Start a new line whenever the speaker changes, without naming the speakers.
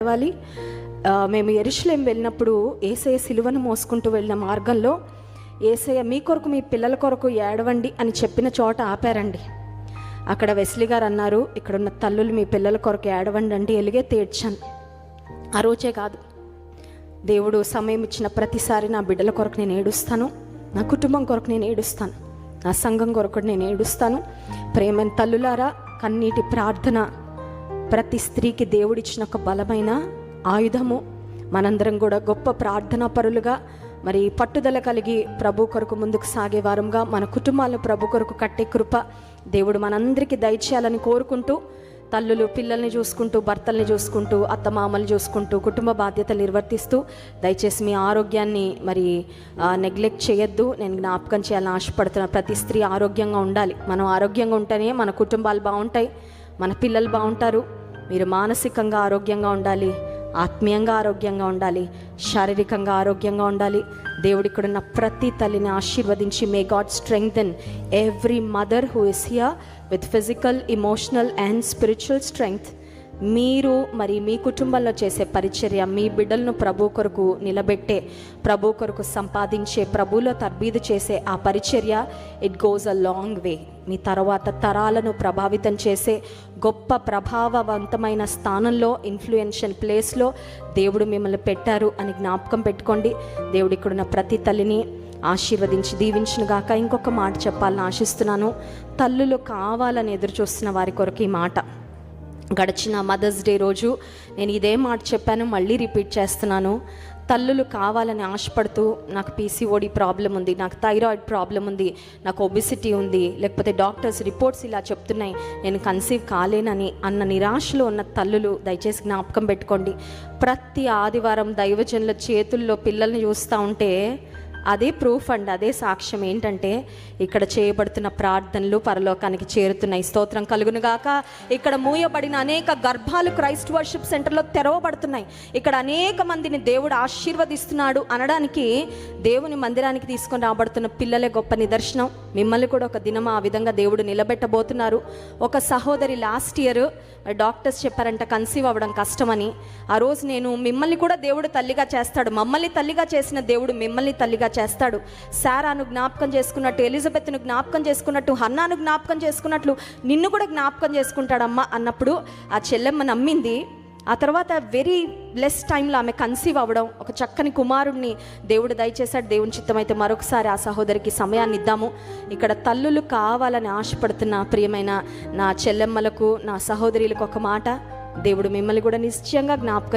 ఏడవాలి. మేము యెరూషలేం వెళ్ళినప్పుడు యేసయ్య సిలువను మోసుకుంటూ వెళ్ళిన మార్గంలో యేసయ్య మీ కొరకు మీ పిల్లల కొరకు ఏడవండి అని చెప్పిన చోట ఆపారండి. అక్కడ వెస్లీ గారు అన్నారు, ఇక్కడున్న తల్లులు మీ పిల్లల కొరకు ఏడవండి అంటే ఎలుగెత్తి ఏడ్చాను. ఆ రోజే కాదు, దేవుడు సమయం ఇచ్చిన ప్రతిసారి నా బిడ్డల కొరకు నేను ఏడుస్తాను, నా కుటుంబం కొరకు నేను ఏడుస్తాను, నా సంఘం కొరకు నేను ఏడుస్తాను. ప్రేమైన తల్లులారా, కన్నీటి ప్రార్థన ప్రతి స్త్రీకి దేవుడిచ్చిన ఒక బలమైన ఆయుధము. మనందరం కూడా గొప్ప ప్రార్థనా పరులుగా, మరి పట్టుదల కలిగి ప్రభు కొరకు ముందుకు సాగే వారంగా మన కుటుంబాలను ప్రభు కొరకు కట్టే కృప దేవుడు మనందరికీ దయచేయాలని కోరుకుంటూ, తల్లులు పిల్లల్ని చూసుకుంటూ, భర్తల్ని చూసుకుంటూ, అత్తమామలు చూసుకుంటూ, కుటుంబ బాధ్యతలు నిర్వర్తిస్తూ దయచేసి మీ ఆరోగ్యాన్ని మరి నెగ్లెక్ట్ చేయొద్దు. నేను జ్ఞాపకం చేయాలని ఆశపడుతున్న ప్రతి స్త్రీ ఆరోగ్యంగా ఉండాలి. మనం ఆరోగ్యంగా ఉంటేనే మన కుటుంబాలు బాగుంటాయి, మన పిల్లలు బాగుంటారు. మీరు మానసికంగా ఆరోగ్యంగా ఉండాలి, ఆత్మీయంగా ఆరోగ్యంగా ఉండాలి, శారీరకంగా ఆరోగ్యంగా ఉండాలి. దేవుడు ఇక్కడున్న ప్రతి తల్లిని ఆశీర్వదించి may God strengthen every mother who is here with physical, emotional and spiritual strength. మీరు మరి మీ కుటుంబంలో చేసే పరిచర్య, మీ బిడ్డలను ప్రభు కొరకు నిలబెట్టే, ప్రభు కొరకు సంపాదించే, ప్రభులో తర్బీదు చేసే ఆ పరిచర్య it goes a long way. మీ తర్వాత తరాలను ప్రభావితం చేసే గొప్ప ప్రభావవంతమైన స్థానంలో, ఇన్ఫ్లుయెన్షియల్ ప్లేస్లో దేవుడు మిమ్మల్ని పెట్టారు అని జ్ఞాపకం పెట్టుకోండి. దేవుడు ఇక్కడున్న ప్రతి తల్లిని ఆశీర్వదించి దీవించును గాక. ఇంకొక మాట చెప్పాలని ఆశిస్తున్నాను. తల్లులు కావాలని ఎదురు చూస్తున్న వారి కొరకు ఈ మాట. గడిచిన మదర్స్ డే రోజు నేను ఇదే మాట చెప్పాను, మళ్ళీ రిపీట్ చేస్తున్నాను. తల్లులు కావాలని ఆశపడుతూ, నాకు పీసీఓడి ప్రాబ్లం ఉంది, నాకు థైరాయిడ్ ప్రాబ్లం ఉంది, నాకు ఒబిసిటీ ఉంది, లేకపోతే డాక్టర్స్ రిపోర్ట్స్ ఇలా చెప్తున్నాయి, నేను కన్సీవ్ కాలేనని అన్న నిరాశలో ఉన్న తల్లులు దయచేసి జ్ఞాపకం పెట్టుకోండి. ప్రతి ఆదివారం దైవజనుల చేతుల్లో పిల్లల్ని చూస్తూ ఉంటే అదే ప్రూఫ్ అండి, అదే సాక్ష్యం. ఏంటంటే ఇక్కడ చేయబడుతున్న ప్రార్థనలు పరలోకానికి చేరుతున్నాయి. స్తోత్రం కలుగునుగాక. ఇక్కడ మూయబడిన అనేక గర్భాలు క్రైస్ట్ వర్షిప్ సెంటర్లో తెరవబడుతున్నాయి. ఇక్కడ అనేక మందిని దేవుడు ఆశీర్వదిస్తున్నాడు అనడానికి దేవుని మందిరానికి తీసుకొని రాబడుతున్న పిల్లలే గొప్ప నిదర్శనం. మిమ్మల్ని కూడా ఒక దినం ఆ విధంగా దేవుడు నిలబెట్టబోతున్నారు. ఒక సహోదరి లాస్ట్ ఇయర్ డాక్టర్స్ చెప్పారంట కన్సీవ్ అవ్వడం కష్టమని. ఆ రోజు నేను, మిమ్మల్ని కూడా దేవుడు తల్లిగా చేస్తాడు, మమ్మల్ని తల్లిగా చేసిన దేవుడు మిమ్మల్ని తల్లిగా చేస్తాడు. శారాను జ్ఞాపకం చేసుకున్నట్టు, ఎలిజబెత్ను జ్ఞాపకం చేసుకున్నట్టు, హన్నాను జ్ఞాపకం చేసుకున్నట్లు నిన్ను కూడా జ్ఞాపకం చేసుకుంటాడమ్మా అన్నప్పుడు ఆ చెల్లెమ్మ నమ్మింది. ఆ తర్వాత వెరీ లెస్ టైంలో ఆమె కన్సీవ్ అవ్వడం, ఒక చక్కని కుమారుడిని దేవుడు దయచేశాడు. దేవుని చిత్తమైతే మరొకసారి ఆ సహోదరికి సమయాన్ని ఇద్దాము. ఇక్కడ తల్లులు కావాలని ఆశపడుతున్న ప్రియమైన నా చెల్లెమ్మలకు, నా సహోదరులకు ఒక మాట, దేవుడు మిమ్మల్ని కూడా నిశ్చయంగా జ్ఞాపకం